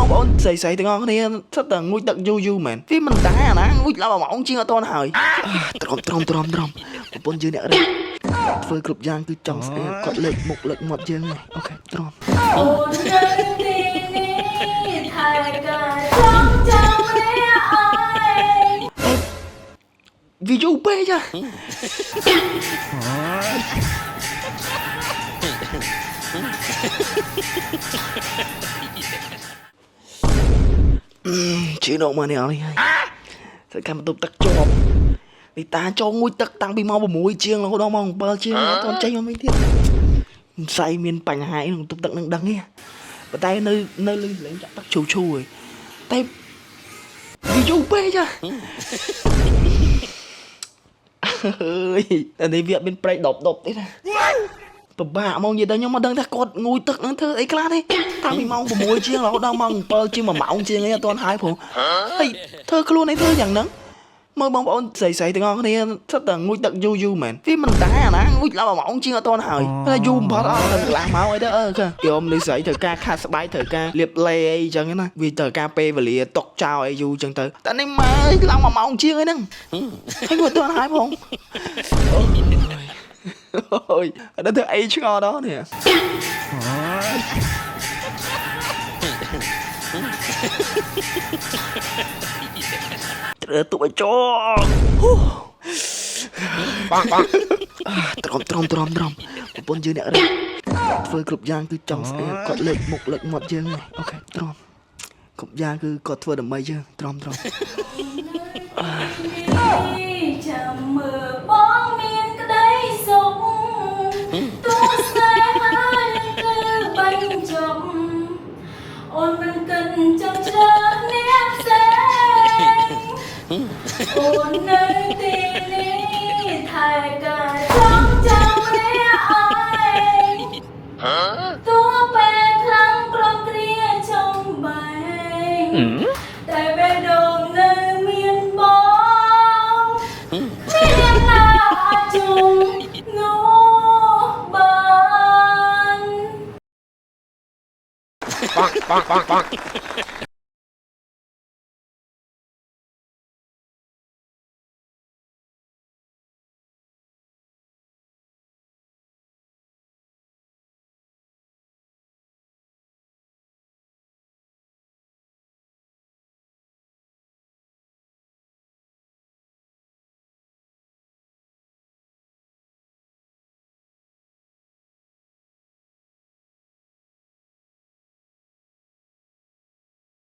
បងប្អូនស្រីៗទាំងអស់គ្នាសិតតែងូតទឹកយូរយូរមែនវាមិនដែរអាណាងូតឡើង1 ម៉ោងជាងអត់ទាន់ហើយទ្រាំប្រពន្ធយើងអ្នករឹកធ្វើគ្រប់យ៉ាងគឺចង់ស្អែកគាត់លើកមុខលើកមាត់យើងហ្នឹងអូខេទ្រាំអូននៅទីនេះថែកាចង់ចាំម្នាក់ឯងវាយូរពេកចាជឿនោះមកនេះអត់នេះហើយតែកម្មបន្ទប់ទឹកជាប់នេះតាចូលងូតទឹកតាំងពីម៉ោង6ជាងរហូតដល់ម៉ោង7ជាងអត់ទាន់ចេញមកវិញទៀតមិនស្អីមានបញ្ហាក្នុងបន្ទប់ទឹកនឹងដឹងទេប៉ុន្តែនៅលឺលេងចាក់ទឹកឈូឯងតែវាយូរពេកចាអើយតែនេះវាមានប្រេកដប់ទេណាពិបាកមកនិយាយដល់ខ្ញុំមកដឹងថាគាត់ងូតទឹកនឹងធ្វើអីខ្លះទេតាំងពីម៉ោង6ជាងរហូតដល់ម៉ោង7ជាង1 ម៉ោងជាងអីអត់ទាន់ហើយព្រោះហើយធ្វើខ្លួនឯងធ្វើយ៉ាងហ្នឹងមើលបងប្អូនស្រីៗទាំងអស់គ្នាសិតតែងូតទឹកយូរយូរមែនវាមិនដែរអាណាងូតឡើង1 ម៉ោងជាងអត់ទាន់ហើយតែយូរបំផុតអស់ដល់កន្លះម៉ោងអីទៅខ្ញុំនេះស្រីត្រូវការខាត់ស្បែកត្រូវការលាបឡេអីចឹងណាវាត្រូវការពេលវេលាຕົកចោលអីយូរចឹងទៅតែនេះម៉ែឡើង1 ម៉ោងជាងអីហ្នឹងហើយគាត់អត់ទាន់ហើយផងអូយអត់ទៅអីឆ្ងល់ដល់នេះត្រូវទុកឲ្យចោលបងទ្រាំប្រពន្ធយើងអ្នករឹកធ្វើគ្រប់យ៉ាងគឺចង់ស្អែកគាត់លើកមុខលើកមាត់យើងហ្នឹងអូខេទ្រាំគ្រប់យ៉ាងគឺគាត់ធ្វើដើម្បីយើងទ្រាំចាំមើលបងមានក្តីសុខទោះស្នេហានឹងគឺបាញ់ចប់អូនមិនគិតចង់ច្រើនអ្នកផ្សេងអូននៅទីនេះថែកាចង់ចាំម្នាក់ឯងទោះពេលខ្លាំងព្រមគ្រាចំបែងតែបេះដូងនៅមានបងមានណាអាចជុំនោះបាន